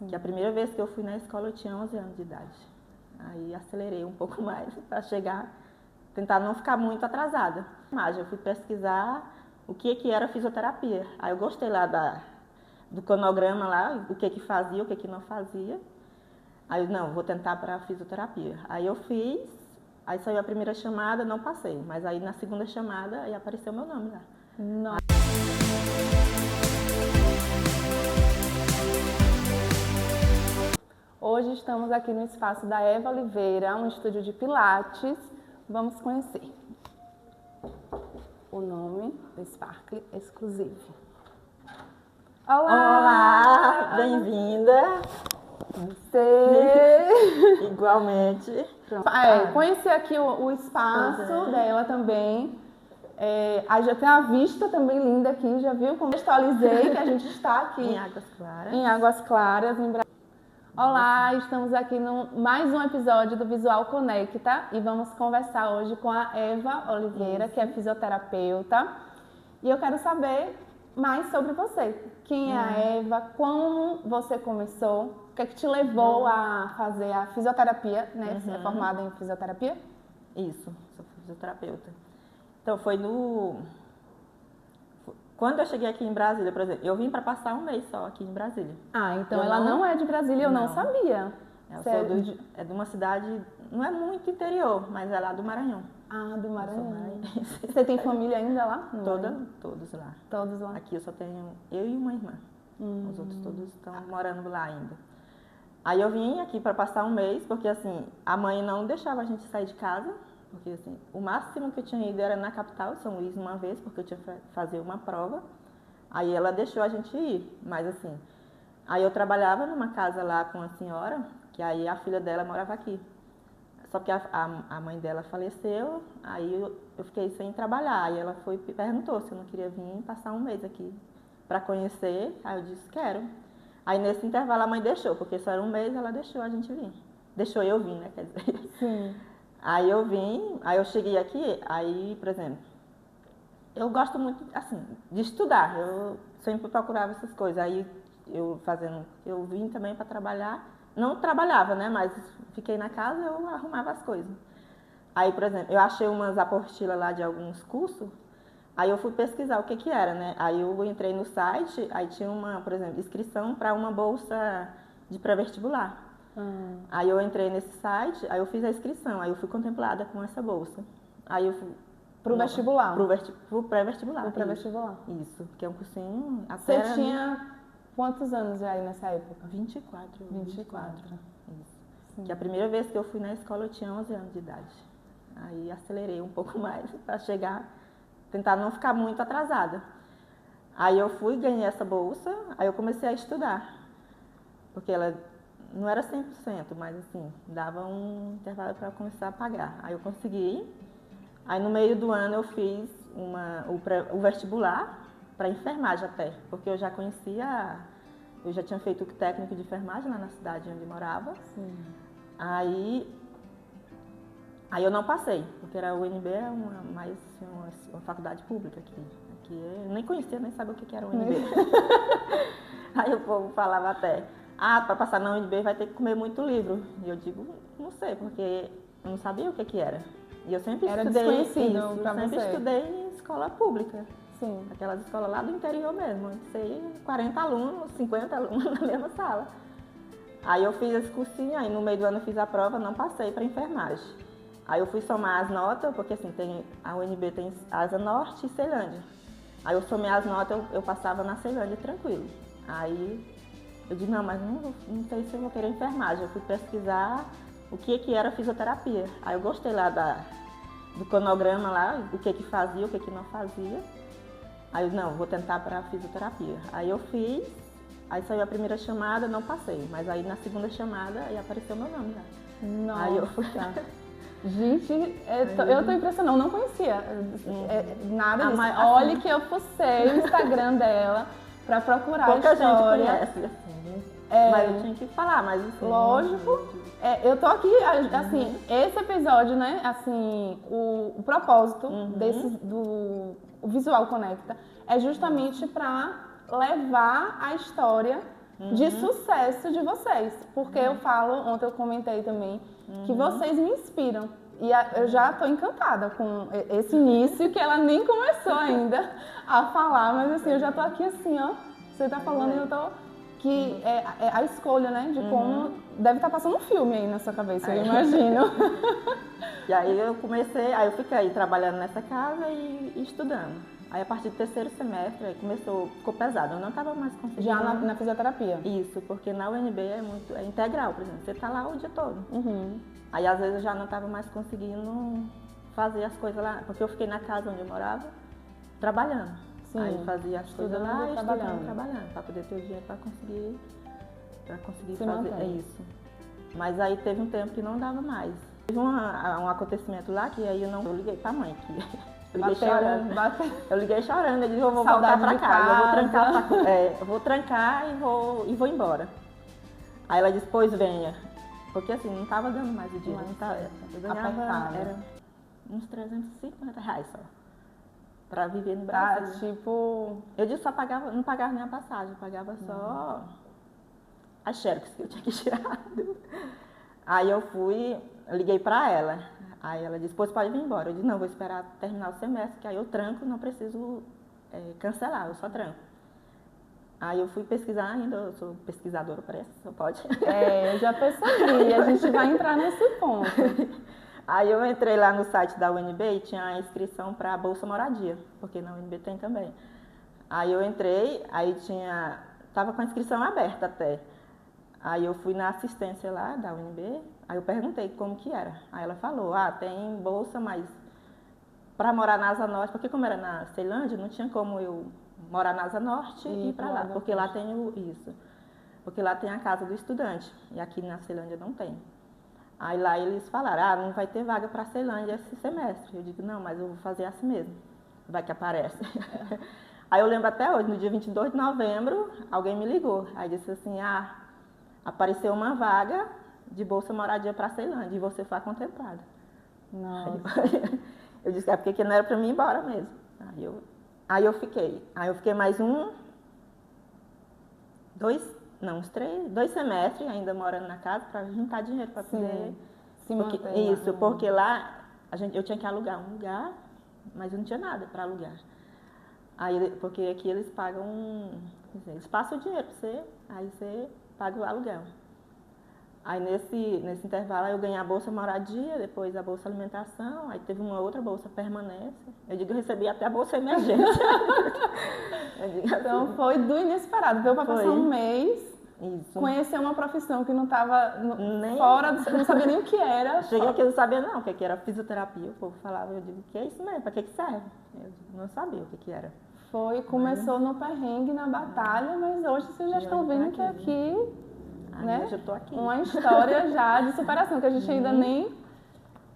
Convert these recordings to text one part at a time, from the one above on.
Que a primeira vez que eu fui na escola eu tinha 11 anos de idade. Aí acelerei um pouco mais para chegar, tentar não ficar muito atrasada. Mas eu fui pesquisar o que era fisioterapia. Aí eu gostei lá do cronograma lá, o que fazia, o que não fazia. Aí eu, não, vou tentar para fisioterapia. Aí eu fiz, aí saiu a primeira chamada, não passei. Mas aí na segunda chamada, aí apareceu meu nome lá. Nossa. Hoje estamos aqui no espaço da Eva Oliveira, um estúdio de Pilates. Vamos conhecer o nome do Sparkle Exclusive. Olá! Olá, bem-vinda! Você! Igualmente. Conhecer aqui o espaço dela também. Aí já tem a vista também linda aqui, já viu? Contextualizei que a gente está aqui Em Águas Claras. Em Águas Claras, em Brasília. Olá, estamos aqui no mais um episódio do Visual Conecta e vamos conversar hoje com a Eva Oliveira, que é fisioterapeuta. E eu quero saber mais sobre você. Quem é a Eva? Como você começou? O que é que te levou a fazer a fisioterapia, né? Você é formada em fisioterapia? Isso, sou fisioterapeuta. Então foi quando eu cheguei aqui em Brasília, por exemplo, eu vim para passar um mês só aqui em Brasília. Ah, então ela não é de Brasília, eu não sabia. É de uma cidade, não é muito interior, mas é lá do Maranhão. Ah, do Maranhão. Você tem família ainda lá? Todos lá. Todos lá. Aqui eu só tenho eu e uma irmã. Os outros todos estão morando lá ainda. Aí eu vim aqui para passar um mês, porque assim, a mãe não deixava a gente sair de casa. Porque assim, o máximo que eu tinha ido era na capital, São Luís, uma vez, porque eu tinha que fazer uma prova. Aí ela deixou a gente ir, mas assim, aí eu trabalhava numa casa lá com a senhora, que aí a filha dela morava aqui. Só que a mãe dela faleceu, aí eu fiquei sem trabalhar. Aí ela perguntou se eu não queria vir passar um mês aqui para conhecer. Aí eu disse, quero. Aí nesse intervalo a mãe deixou, porque só era um mês, ela deixou a gente vir. Deixou eu vir, né, quer dizer. Sim. Aí eu vim, aí eu cheguei aqui, aí, por exemplo, eu gosto muito, assim, de estudar, eu sempre procurava essas coisas, aí eu vim também para trabalhar, não trabalhava, né, mas fiquei na casa, eu arrumava as coisas. Aí, por exemplo, eu achei umas apostilas lá de alguns cursos, aí eu fui pesquisar o que era, né, aí eu entrei no site, aí tinha por exemplo, inscrição para uma bolsa de pré-vestibular. Aí eu entrei nesse site, aí eu fiz a inscrição, aí eu fui contemplada com essa bolsa. Aí eu fui pro vestibular? Pro pré-vestibular. Pro pré-vestibular. Isso, que é um cursinho... Você tinha quantos anos aí nessa época? 24. Isso. Sim. Que a primeira vez que eu fui na escola eu tinha 11 anos de idade. Aí acelerei um pouco mais para chegar, tentar não ficar muito atrasada. Aí eu fui, ganhei essa bolsa, aí eu comecei a estudar. Porque ela... não era 100%, mas assim, dava um intervalo para começar a pagar. Aí eu consegui. Aí no meio do ano eu fiz o vestibular para enfermagem até, porque eu já eu já tinha feito o técnico de enfermagem lá na cidade onde eu morava. Sim. Aí eu não passei, porque a UNB é uma faculdade pública aqui. Eu nem conhecia, nem sabia o que era a UNB. Aí o povo falava até... para passar na UNB vai ter que comer muito livro. E eu digo, não sei, porque eu não sabia o que era. E eu sempre estudei isso, sempre estudei em escola pública. Sim. Aquelas escolas lá do interior mesmo. Sei 40 alunos, 50 alunos na mesma sala. Aí eu fiz esse cursinho, aí no meio do ano eu fiz a prova, não passei para enfermagem. Aí eu fui somar as notas, porque assim, a UNB tem Asa Norte e Ceilândia. Aí eu somei as notas, eu passava na Ceilândia tranquilo. Aí eu disse, não, mas não sei se eu vou querer enfermagem. Eu fui pesquisar o que era fisioterapia. Aí eu gostei lá do cronograma lá, o que fazia, o que não fazia. Aí eu, não, vou tentar para fisioterapia. Aí eu fiz, aí saiu a primeira chamada, não passei. Mas aí na segunda chamada, aí apareceu meu nome lá. Nossa. Aí eu fui... Gente, eu tô impressionada, eu não conhecia nada disso. Olha que eu fucei o Instagram dela para procurar a história. Pouca gente conhece, assim. Mas eu tinha que falar, mas assim... Lógico. Eu tô aqui, assim, esse episódio, né, assim, o propósito do Visual Conecta é justamente para levar a história de sucesso de vocês. Porque eu falo, ontem eu comentei também, que vocês me inspiram. E eu já estou encantada com esse início, que ela nem começou ainda a falar, mas assim, eu já estou aqui assim, ó. Você está falando e eu estou... Que é a escolha, né? De como... Deve estar passando um filme aí na sua cabeça, eu imagino. E aí eu eu fiquei trabalhando nessa casa e estudando. Aí a partir do terceiro semestre, aí ficou pesado, eu não estava mais conseguindo. Já na fisioterapia? Isso, porque na UNB é integral, por exemplo, você está lá o dia todo. Aí às vezes eu já não estava mais conseguindo fazer as coisas lá, porque eu fiquei na casa onde eu morava, trabalhando. Sim, aí fazia as coisas lá e trabalhando, para poder ter o dinheiro para conseguir fazer isso. Mas aí teve um tempo que não dava mais. Teve um acontecimento lá que aí eu liguei para a mãe, eu liguei chorando, eu disse, eu vou voltar para casa, eu vou trancar e vou embora. Aí ela disse, pois venha. Porque assim, não estava dando mais o dinheiro, eu ganhava era uns R$350 só, para viver no Brasil. Eu disse, não pagava nem a passagem, eu pagava só as xerox que eu tinha que tirar. Aí eu liguei para ela. Aí ela disse, pois pode vir embora. Eu disse, não, vou esperar terminar o semestre, que aí eu tranco, não preciso cancelar, eu só tranco. Aí eu fui pesquisar ainda, eu sou pesquisadora, parece, só pode. Eu já percebi, a gente vai entrar nesse ponto. Aí eu entrei lá no site da UNB e tinha a inscrição para a Bolsa Moradia, porque na UNB tem também. Aí eu entrei, aí tava com a inscrição aberta até. Aí eu fui na assistência lá da UNB, aí eu perguntei como que era. Aí ela falou, tem bolsa, mas para morar na Asa Norte, porque como era na Ceilândia, não tinha como eu morar na Asa Norte e ir para lá, porque lá tem porque lá tem a casa do estudante, e aqui na Ceilândia não tem. Aí lá eles falaram, não vai ter vaga para a Ceilândia esse semestre. Eu digo, não, mas eu vou fazer assim mesmo, vai que aparece. Aí eu lembro até hoje, no dia 22 de novembro, alguém me ligou, aí disse assim, apareceu uma vaga de Bolsa Moradia para a Ceilândia e você foi contemplada. Eu disse, porque não era para mim ir embora mesmo. Aí eu fiquei mais dois semestres ainda morando na casa para juntar dinheiro para poder se manter. Porque lá eu tinha que alugar um lugar, mas eu não tinha nada para alugar. Aí, porque aqui eles pagam, eles passam o dinheiro para você, aí você paga o aluguel. Aí nesse intervalo eu ganhei a Bolsa Moradia, depois a Bolsa Alimentação, aí teve uma outra Bolsa Permanência. Eu recebi até a Bolsa Emergência. Então foi do inesperado, veio para passar um mês, conhecer uma profissão que não estava fora, não sabia nem o que era. Cheguei aqui, eu não sabia não o que era fisioterapia, o povo falava, eu digo, que é isso mesmo, para que serve? Eu não sabia o que era. Começou no perrengue, na batalha, mas hoje vocês já estão vendo que aqui... Né? Eu tô aqui. Uma história já de superação que a gente ainda nem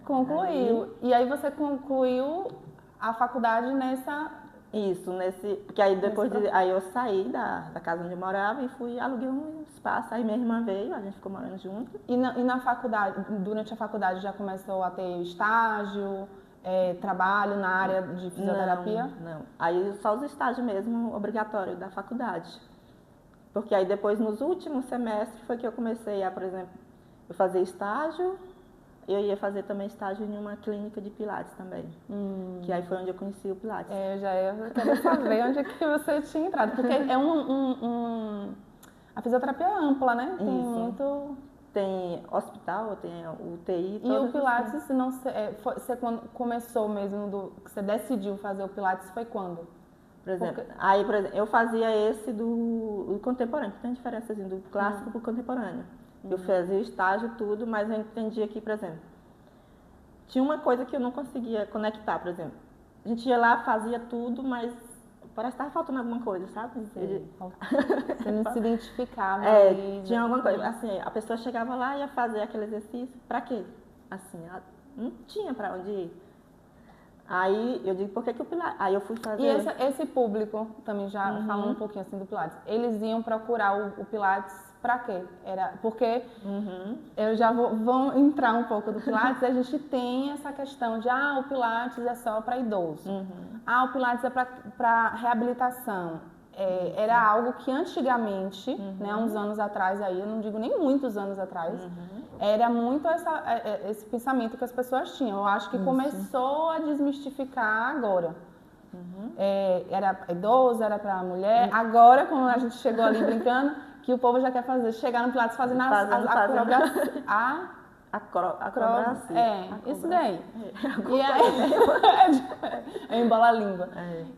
concluiu. E aí você concluiu a faculdade porque aí depois aí eu saí da casa onde eu morava e aluguei um espaço, aí minha irmã veio, a gente ficou morando junto. E na faculdade, durante a faculdade já começou a ter estágio, trabalho na área de fisioterapia? Não. Aí só os estágios mesmo, obrigatório da faculdade. Porque aí depois, nos últimos semestres, foi que eu comecei por exemplo, eu fazer estágio, eu ia fazer também estágio em uma clínica de Pilates também. Que aí foi onde eu conheci o Pilates. Eu já ia querer saber onde é que você tinha entrado, porque a fisioterapia é ampla, né? Tem muito... Tem hospital, tem UTI... E o Pilates, você quando começou mesmo, que você decidiu fazer o Pilates, foi quando? Por exemplo, eu fazia esse do contemporâneo, que tem diferença do clássico para o contemporâneo. Eu fazia o estágio, tudo, mas eu entendia que, por exemplo, tinha uma coisa que eu não conseguia conectar, por exemplo. A gente ia lá, fazia tudo, mas parece que estava faltando alguma coisa, sabe? Você não se identificava. Tinha alguma coisa. Assim, a pessoa chegava lá e ia fazer aquele exercício, para quê? Assim, não tinha para onde ir. Aí eu digo, por que o Pilates? Aí eu fui fazer... E esse público, também já falando um pouquinho assim do Pilates, eles iam procurar o Pilates pra quê? Porque eu já vou entrar um pouco do Pilates, a gente tem essa questão de, o Pilates é só para idoso. O Pilates é para reabilitação. era algo que antigamente, né, há uns anos atrás aí, eu não digo nem muitos anos atrás, era muito esse pensamento que as pessoas tinham. Eu acho que começou a desmistificar agora. Era idoso, era para mulher. Agora, como a gente chegou ali brincando, que o povo já quer chegar no Pilates fazendo a acrobacia. Isso daí. E aí, embola a língua.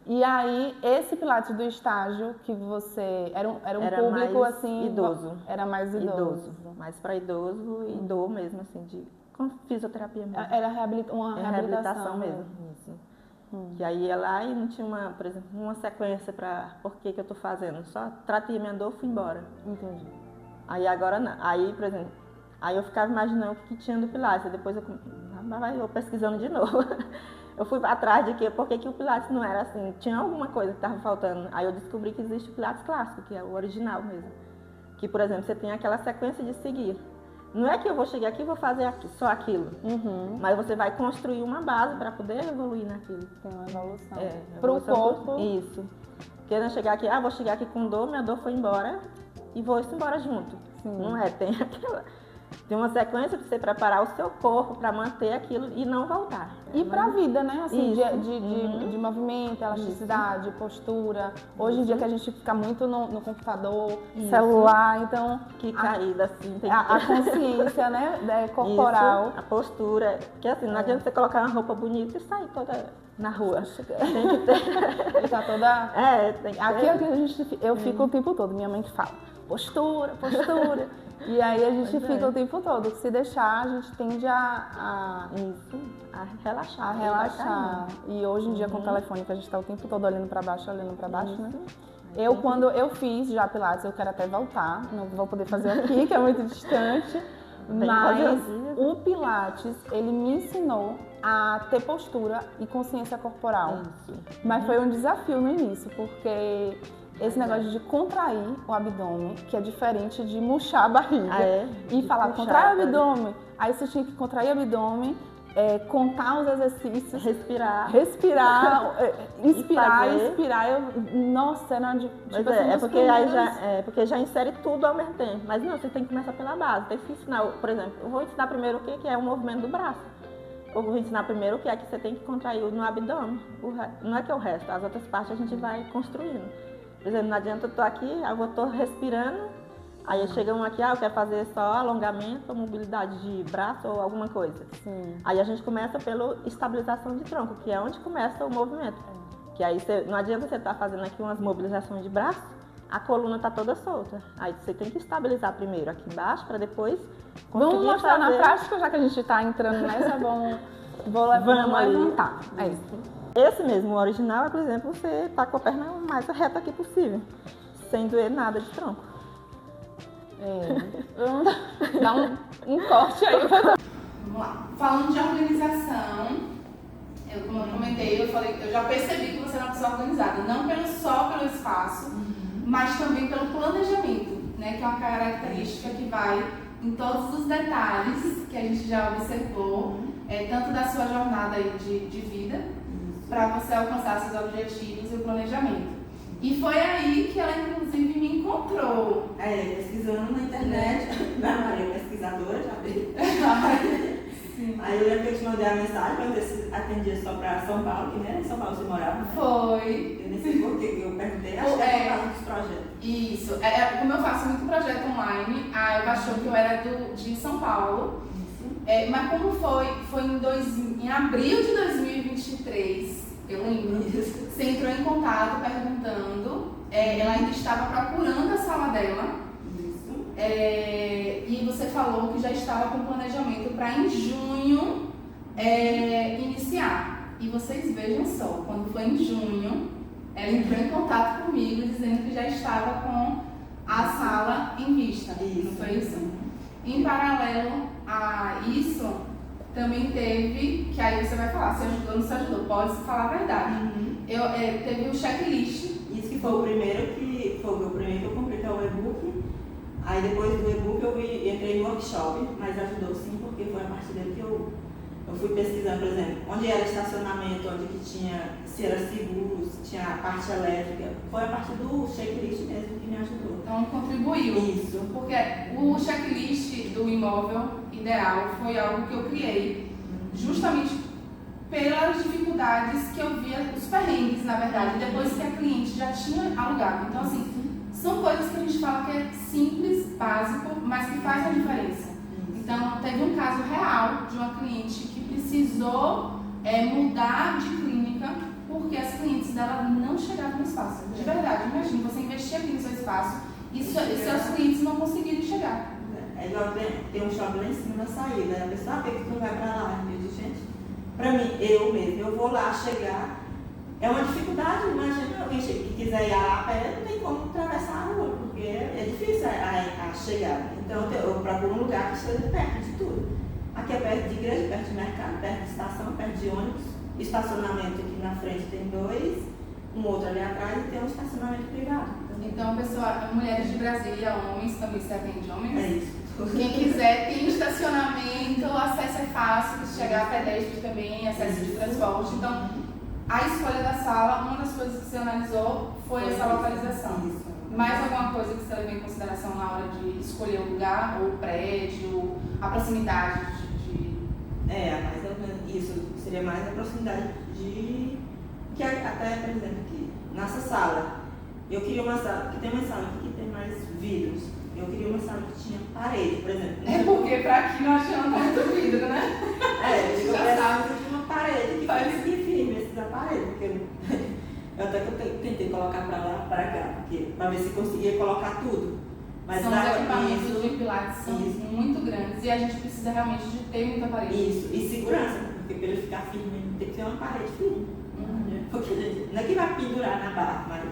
E aí, esse Pilates do estágio que você... Era um público mais assim... idoso. Era mais idoso. Mais para idoso e dor mesmo, assim, com fisioterapia mesmo. Era uma reabilitação mesmo. Isso. Que aí ia lá e não tinha, por exemplo, uma sequência para por que eu tô fazendo. Só tratei minha dor e fui embora. Entendi. Aí agora não. Aí, por exemplo, aí eu ficava imaginando o que tinha do Pilates. Depois eu pesquisando de novo. Eu fui atrás de por que o Pilates não era assim. Tinha alguma coisa que estava faltando. Aí eu descobri que existe o Pilates clássico, que é o original mesmo. Que, por exemplo, você tem aquela sequência de seguir. Não é que eu vou chegar aqui e vou fazer só aquilo. Mas você vai construir uma base para poder evoluir naquilo. Tem uma evolução. Para o corpo. Isso. Querendo chegar aqui, vou chegar aqui com dor, minha dor foi embora e vou embora junto. Não é, tem uma sequência para você preparar o seu corpo para manter aquilo e não voltar. E para a vida, né? Assim, de movimento, elasticidade, postura. Hoje em dia que a gente fica muito no computador, celular, então... Que caída, assim. Tem a consciência, né? Corporal. Isso, a postura. Porque assim, não adianta você colocar uma roupa bonita e sair toda na rua. Tem que ter... Ficar toda... tem que ter... Aqui eu fico o tempo todo, minha mãe que fala. Postura. E aí a gente fica o tempo todo. Se deixar, a gente tende a relaxar. E hoje em dia, com o telefone, que a gente está o tempo todo olhando para baixo, né? Quando eu fiz já Pilates, eu quero até voltar. Não vou poder fazer aqui, que é muito distante. Mas o Pilates, ele me ensinou a ter postura e consciência corporal. Mas foi um desafio no início, porque... Esse negócio de contrair o abdômen, que é diferente de murchar a barriga. E falar, contrai o abdômen. Aí você tinha que contrair o abdômen, contar os exercícios. Respirar, inspirar, expirar. Nossa, era de... Tipo assim, porque já insere tudo ao mesmo tempo. Mas não, você tem que começar pela base. Tem que ensinar, por exemplo, eu vou ensinar primeiro o que é o movimento do braço. Eu vou ensinar primeiro o que é que você tem que contrair no abdômen. Não é que é o resto, as outras partes a gente vai construindo. Por exemplo, não adianta eu estou aqui, eu estou respirando, aí chega um aqui, eu quero fazer só alongamento, mobilidade de braço ou alguma coisa. Aí a gente começa pela estabilização de tronco, que é onde começa o movimento. Que aí não adianta você estar fazendo aqui umas mobilizações de braço, a coluna está toda solta. Aí você tem que estabilizar primeiro aqui embaixo, para depois conseguir Vamos mostrar na prática, já que a gente está entrando nessa, vou levantar. É isso. Esse mesmo, o original, por exemplo, você tá com a perna mais reta aqui possível, sem doer nada de tronco. Dá um corte aí. Vamos lá. Falando de organização, como eu comentei, eu já percebi que você é uma pessoa organizada, não só pelo espaço, mas também pelo planejamento, né, que é uma característica que vai em todos os detalhes que a gente já observou, tanto da sua jornada aí de vida, para você alcançar seus objetivos e o planejamento. E foi aí que ela, inclusive, me encontrou. Pesquisando na internet, da Maria pesquisadora, já vi. Aí eu lembro que eu te mandei a mensagem, quando eu atendia só para São Paulo, que nem em São Paulo você morava, né? Foi. Eu nem sei por que eu perguntei, acho que é por causa dos projetos. Isso. Como eu faço muito projeto online, a Eva achou que eu era de São Paulo. Mas como foi em abril de 2023, eu lembro, você entrou em contato perguntando, ela ainda estava procurando a sala dela, e você falou que já estava com planejamento para em junho iniciar. E vocês vejam só, quando foi em junho, ela entrou em contato comigo dizendo que já estava com a sala em vista. Não foi isso? Em paralelo a isso, também teve, que aí você vai falar, se ajudou ou não se ajudou, pode falar a verdade. Teve um checklist. Isso que foi o primeiro que eu comprei, que é o e-book. Aí depois do e-book eu entrei no workshop, mas ajudou sim, porque foi a partir dele que eu eu fui pesquisando, por exemplo, onde era estacionamento, onde que tinha, se era seguro, se tinha a parte elétrica. Foi a partir do checklist mesmo que me ajudou. Então contribuiu. Isso. Porque o checklist do imóvel ideal foi algo que eu criei justamente pelas dificuldades que eu via, os perrengues, na verdade, depois que a cliente já tinha alugado. Então, assim, são coisas que a gente fala que é simples, básico, mas que faz a diferença. Então, teve um caso real de uma cliente que precisou mudar de clínica porque as clientes dela não chegavam no espaço. De verdade, imagina, você investir aqui no seu espaço e seus clientes não conseguirem chegar. É igual tem um shopping lá em cima na saída, a pessoa, por que tu não vai pra lá? Eu digo, gente, pra mim, eu vou lá chegar, é uma dificuldade, imagina alguém que quiser ir a pé, não tem como atravessar a rua, porque é difícil a chegada. Então eu procuro um lugar que esteja perto de tudo. Aqui é perto de igreja, perto de mercado, perto de estação, perto de ônibus, estacionamento aqui na frente tem 2, um outro ali atrás e tem um estacionamento privado. Então, pessoal, mulheres de Brasília, homens, também se atende homens? É isso. Quem quiser, tem estacionamento, acesso é fácil, de chegar a pedestre também, acesso de transporte. Então, a escolha da sala, uma das coisas que você analisou foi essa localização. Isso. Mais alguma coisa que você levou em consideração na hora de escolher o lugar, ou o prédio, a proximidade mais ou menos isso, seria mais a proximidade de. Que até, por exemplo, aqui, nessa sala, eu queria uma sala, que tem uma sala aqui que tem mais vidros. Eu queria uma sala que tinha parede, por exemplo. É porque pra aqui não achamos muito vidro, né? Eu precisava de uma parede que fique firme, esses aparelhos, porque eu tentei colocar pra lá, pra cá, pra ver se conseguia colocar tudo. Mas são os equipamentos de pilates são isso. muito grandes e a gente precisa realmente de ter muita parede. Isso, e segurança, porque para ele ficar firme tem que ter uma parede firme. Porque gente, não é que vai pendurar na barra, mas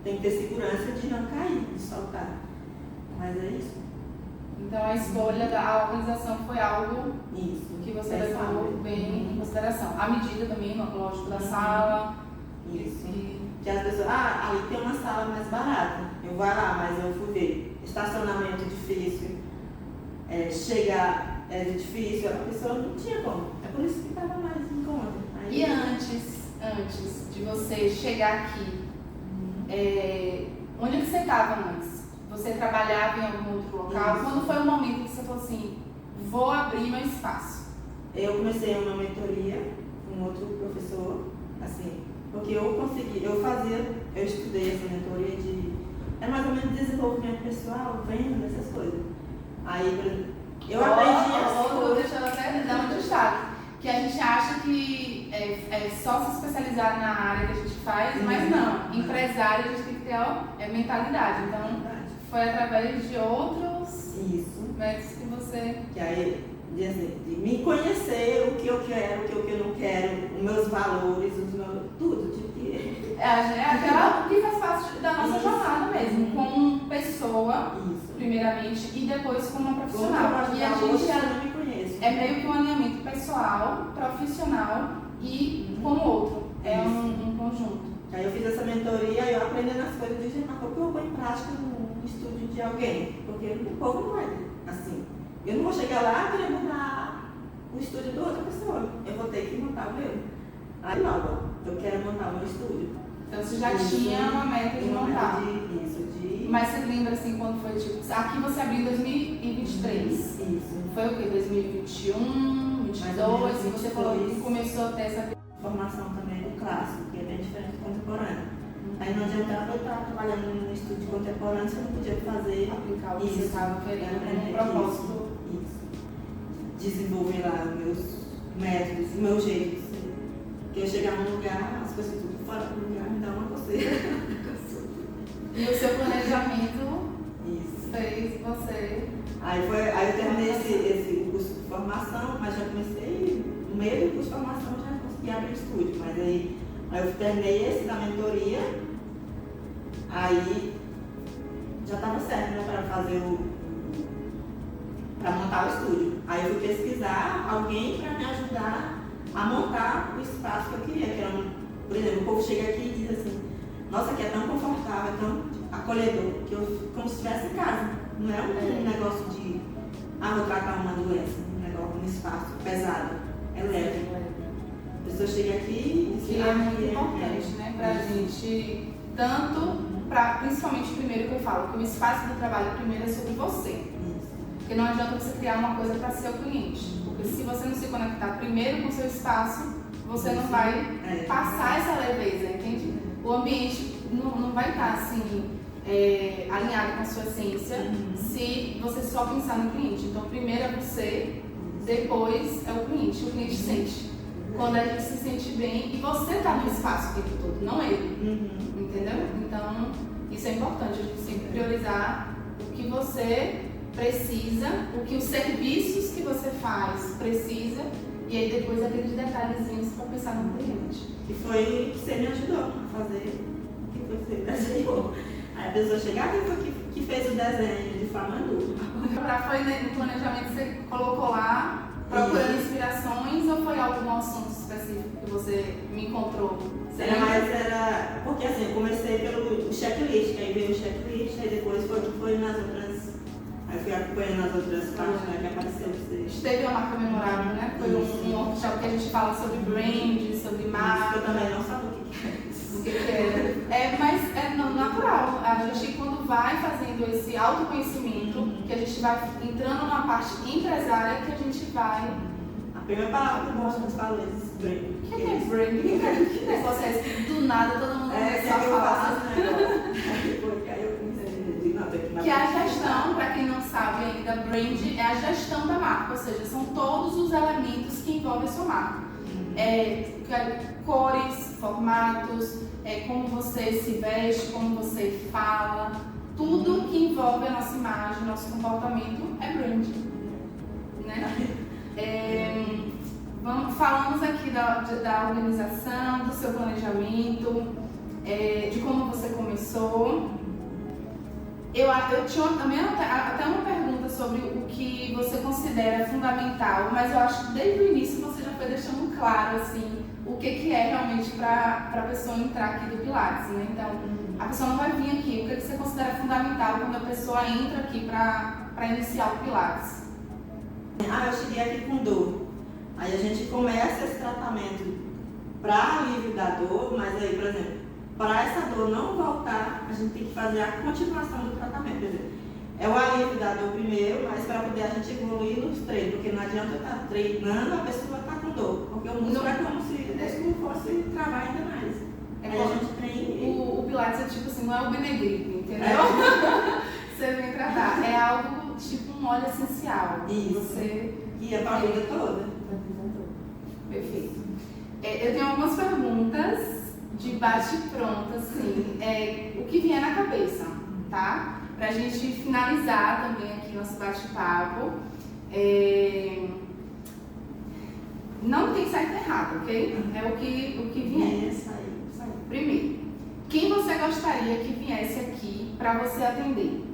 tem que ter segurança de não cair, de soltar. Mas é isso. Então a escolha da organização foi algo que você levou bem em consideração. A medida também, lógico, da sala. Isso. Que as pessoas, ali tem uma sala mais barata. Eu vou lá, mas eu fui ver. Estacionamento difícil, chegar é difícil, a pessoa não tinha como. É por isso que estava mais em conta. E antes de você chegar aqui, onde é que você estava antes? Você trabalhava em algum outro local? Isso. Quando foi o momento que você falou assim, vou abrir meu espaço? Eu comecei uma mentoria com outro professor, assim, porque eu estudei essa mentoria mais ou menos desenvolvimento pessoal, vendo essas coisas. Aí eu aprendi Deixa eu até dar um destaque, que a gente acha que é só se especializar na área que a gente faz, mas não, empresário a gente tem que ter mentalidade. Então, foi através de outros métodos que você... Que aí, de me conhecer, o que eu quero, o que eu não quero, os meus valores, tudo. Aquela que faz parte da nossa jornada mesmo, como pessoa, primeiramente, e depois como uma profissional. E a gente é meio que um alinhamento pessoal, profissional e como outro. É um conjunto. Aí eu fiz essa mentoria e eu aprendendo as coisas, eu disse, mas como que eu vou em prática no estúdio de alguém? Porque o povo não é assim. Eu não vou chegar lá e querer mudar o estúdio de outra pessoa. Eu vou ter que montar o meu. Aí logo, eu quero montar o meu estúdio. Então você já tinha uma meta de montar. Mas você lembra assim quando foi tipo, aqui você abriu em 2023. Isso. Foi o quê? 2021, 2022? E você falou que começou a ter essa formação também do clássico, que é bem diferente do contemporâneo. Aí não adiantava eu estar trabalhando no estúdio contemporâneo se eu não podia fazer aplicar o que você estava querendo com um propósito. Isso. Desenvolver lá os meus métodos, o meu jeito de ser. Porque eu chegar num lugar, as pessoas tudo fora do lugar, me dá uma coceira. E o seu planejamento fez você... Aí eu terminei esse curso de formação, mas já comecei, no meio do curso de formação, já consegui abrir o estúdio. Mas aí eu terminei esse da mentoria, aí já estava certo, né, para montar o estúdio. Aí eu fui pesquisar alguém para me ajudar a montar o espaço que eu queria, que era por exemplo, o povo chega aqui e diz assim, nossa, aqui é tão confortável, tão acolhedor, como se estivesse em casa. Não é um negócio de vou tratar uma doença, um espaço pesado. é leve. A pessoa chega aqui e Que é muito importante, né? Pra gente, principalmente primeiro que eu falo, que o espaço do trabalho primeiro é sobre você. Porque não adianta você criar uma coisa para seu cliente. Porque se você não se conectar primeiro com o seu espaço, você não vai passar essa leveza, entende? O ambiente não vai estar assim, alinhado com a sua essência, se você só pensar no cliente. Então, primeiro é você, depois é o cliente sente. Quando a gente se sente bem e você está no espaço o tempo todo, não ele. Entendeu? Então, isso é importante, a gente sempre priorizar o que você precisa, o que os serviços que você faz precisa, e aí depois aqueles detalhezinhos para pensar no cliente. E foi que você me ajudou a fazer, que foi que você desenhou. Aí a pessoa chegava e foi que fez o desenho de forma dupla. Foi no planejamento que você colocou lá, procurando inspirações, ou foi algum assunto específico que você me encontrou? Era porque assim, eu comecei pelo checklist, aí veio o checklist, aí depois foi nas outras, aí fui acompanhando as outras partes, né, que apareceu você. Teve uma marca memorável, né? Foi um workshop que a gente fala sobre brand, sobre marca. Eu também não sabia o que era isso. O que é. Mas é natural. A gente, quando vai fazendo esse autoconhecimento, que a gente vai entrando na parte empresária, que a gente vai. A primeira palavra que eu gosto de falar é brand. O que é brand? Que negócio é esse? Do nada todo mundo começou a falar. Que é a gestão, para quem não sabe ainda, brand é a gestão da marca, ou seja, são todos os elementos que envolvem a sua marca. Cores, formatos, como você se veste, como você fala, tudo que envolve a nossa imagem, nosso comportamento é brand. Né? Falamos aqui da organização, do seu planejamento, de como você começou. Eu tinha também até uma pergunta sobre o que você considera fundamental, mas eu acho que desde o início você já foi deixando claro assim, o que é realmente para a pessoa entrar aqui do Pilates, né? Então, a pessoa não vai vir aqui, o que você considera fundamental quando a pessoa entra aqui para iniciar o Pilates? Eu cheguei aqui com dor. Aí a gente começa esse tratamento para alívio da dor, mas aí, por exemplo, para essa dor não voltar, a gente tem que fazer a continuação do tratamento. Quer dizer, é o alívio da dor primeiro, mas para poder a gente evoluir nos treinos, porque não adianta eu estar treinando, a pessoa está com dor, porque o músculo é como se fosse travar ainda mais. Aí a gente treina. O Pilates é tipo assim, não é o Benegripe, entendeu? Você vem tratar, é algo tipo um óleo essencial. Isso. Você E é para a vida toda. Perfeito. Eu tenho algumas perguntas de bate-pronto, assim, o que vier na cabeça, tá? Pra gente finalizar também aqui nosso bate-papo. Não tem certo e errado, ok? É o que vier. Isso aí. Primeiro, quem você gostaria que viesse aqui pra você atender?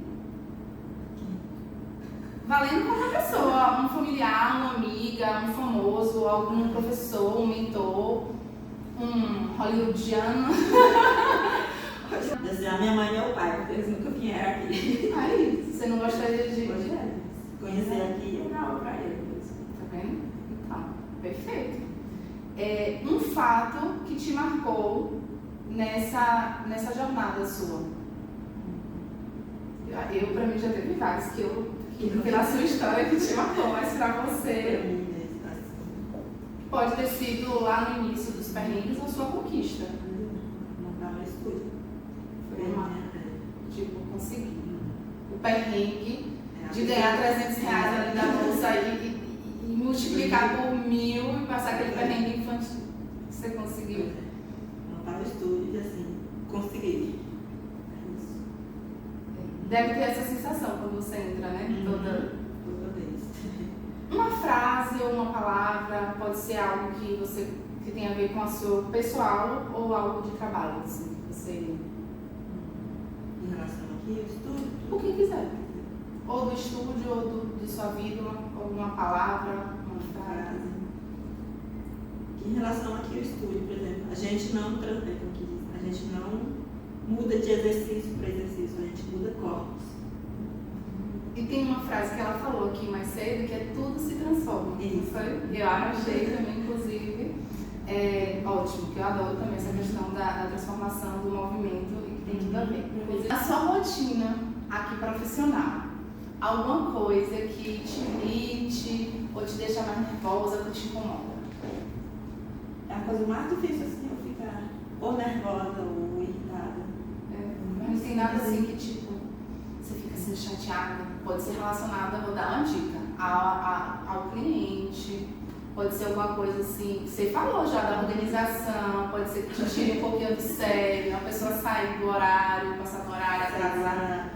Valendo qualquer pessoa, um familiar, uma amiga, um famoso, algum professor, um mentor, um hollywoodiano. A minha mãe e meu pai, porque eles nunca vieram aqui. Aí, você não gostaria de Conhecer aqui é legal para eles. Tá vendo? Então, perfeito. Um fato que te marcou nessa jornada sua? Pra mim já teve vários pela sua história que te marcou, mas pra você pode ter sido lá no início dos perrengues ou sua conquista. Montar no estúdio. Foi uma, tipo, conseguir. O perrengue de ganhar R$300 ali da bolsa e multiplicar por 1.000 e passar aquele perrengue infantil. Você conseguiu? Montar no estúdio e assim, consegui. Deve ter essa sensação quando você entra, né? Toda vez. Uma frase ou uma palavra, pode ser algo que tem a ver com o seu pessoal ou algo de trabalho, assim, que você... Em relação aqui ao estúdio? O que quiser. Ou do estúdio, ou de sua vida, alguma palavra, uma frase. Em relação aqui ao estúdio, por exemplo, a gente não muda de exercício para exercício, a gente muda corpos. E tem uma frase que ela falou aqui mais cedo, que é tudo se transforma. Isso. Eu achei também, inclusive, ótimo, que eu adoro também essa questão da transformação do movimento e que tem tudo a ver. Inclusive, a sua rotina aqui profissional, alguma coisa que te irrite ou te deixa mais nervosa ou te incomoda? É a coisa mais difícil assim, eu ficar ou nervosa ou irritada. Mas não tem nada assim que tipo, você fica assim chateada. Pode ser relacionada, vou dar uma dica, ao cliente, pode ser alguma coisa assim, você falou já da organização, pode ser que te tire um pouquinho do sério, a pessoa sair do horário, passar do horário, atrasar.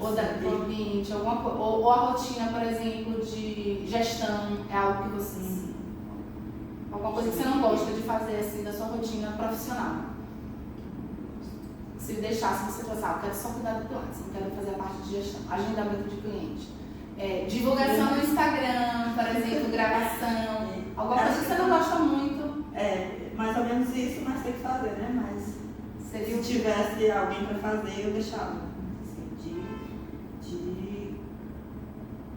Ou do ambiente, alguma coisa. Ou a rotina, por exemplo, de gestão, é algo que você. Alguma coisa que você não gosta de fazer assim da sua rotina profissional. Se deixasse você passar, eu quero só cuidar do Pilates, não quero fazer a parte de gestão, agendamento de cliente. Divulgação no Instagram, por exemplo, gravação, alguma coisa que você não gosta muito. Mais ou menos isso, mas tem que fazer, né? Mas se tivesse alguém para fazer, eu deixava. Assim, de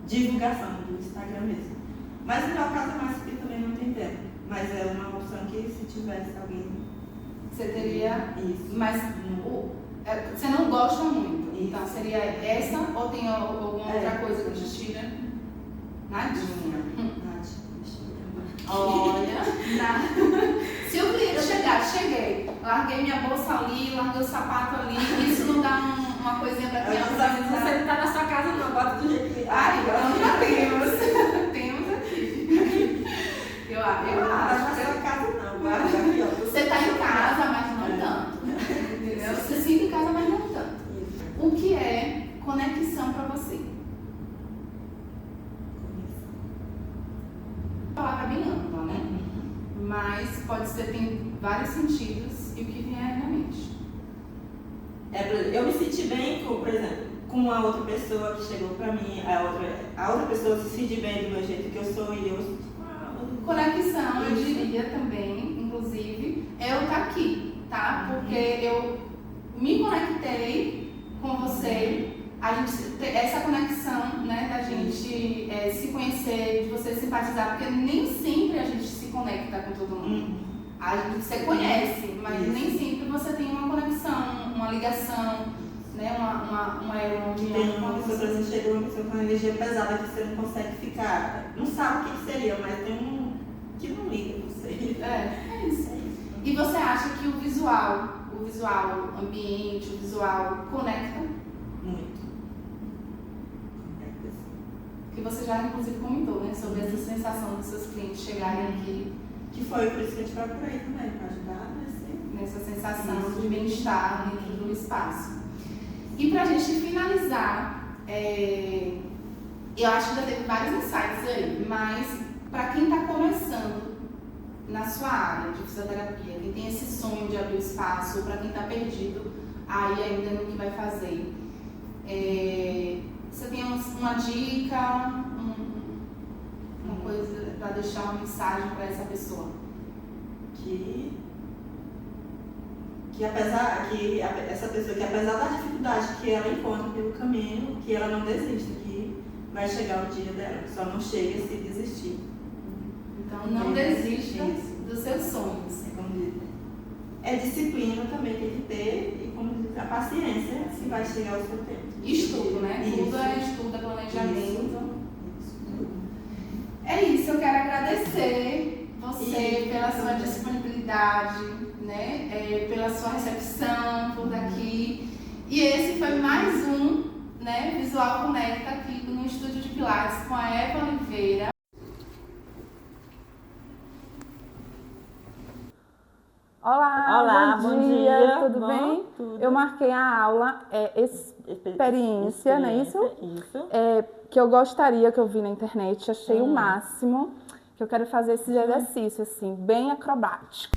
divulgação do Instagram mesmo. Mas no meu caso é mais porque também não tem tempo. Mas é uma opção que se tivesse alguém. Você teria isso. Mas você não gosta muito. Isso. Então seria essa ou tem alguma outra coisa que te tira? Nadinha. Olha, se o cliente chegar, cheguei, larguei minha bolsa ali, larguei o sapato ali, isso não dá uma coisinha pra criança? Você não tá na sua casa não, bota do jeito que... Ai, então já temos. Temos aqui. Eu acho que é casa não, você tá em casa, mas não tanto. Entendeu? Você se sente em casa, mas não tanto. O que é conexão pra você? A palavra bem ampla, né? Mas pode ser, tem vários sentidos e o que vier na mente. Eu me senti bem, por exemplo, com uma outra pessoa que chegou pra mim, a outra pessoa se sentir bem do meu jeito que eu sou e eu... Conexão, eu diria também, inclusive, é eu estar aqui, tá? Porque eu me conectei com você, essa conexão, né, da gente se conhecer, de você simpatizar, porque nem sempre a gente se conecta com todo mundo. A gente você conhece, mas nem sempre você tem uma conexão, uma ligação, né, uma união. Tem uma pessoa, por exemplo, chega uma pessoa com uma energia pesada que você não consegue ficar, não sabe o que seria, mas tem um que não liga, não sei. É isso. E você acha que o visual ambiente, o visual conecta? Muito. Conecta, sim. Que você já inclusive comentou, né, sobre essa sensação dos seus clientes chegarem aqui. Que foi por isso que eu te procurei também, para ajudar nessa sensação de bem-estar dentro do espaço. E pra gente finalizar, eu acho que já teve vários insights aí, mas para quem está começando na sua área de fisioterapia, quem tem esse sonho de abrir o espaço, para quem está perdido aí ainda no que vai fazer, você tem uma dica, uma coisa para deixar uma mensagem para essa pessoa? Essa pessoa, que apesar da dificuldade que ela encontra pelo caminho, que ela não desista, que vai chegar o dia dela, só não chega se desistir. Então não desista dos seus sonhos. É disciplina também, tem que ter, e como diz, a paciência, se vai chegar o seu tempo. Estudo, né? Isso. Tudo é estudo, é planejamento. Isso. É isso, eu quero agradecer você pela sua disponibilidade, né? Pela sua recepção por daqui. E esse foi mais um, né, Visual Conecta aqui no Estúdio de Pilates com a Eva Oliveira. Olá, bom dia, tudo bom? bem? Tudo. Eu marquei a aula experiência, não é isso? Isso. Que eu gostaria, que eu vi na internet, achei o máximo, que eu quero fazer esse exercício, assim, bem acrobático.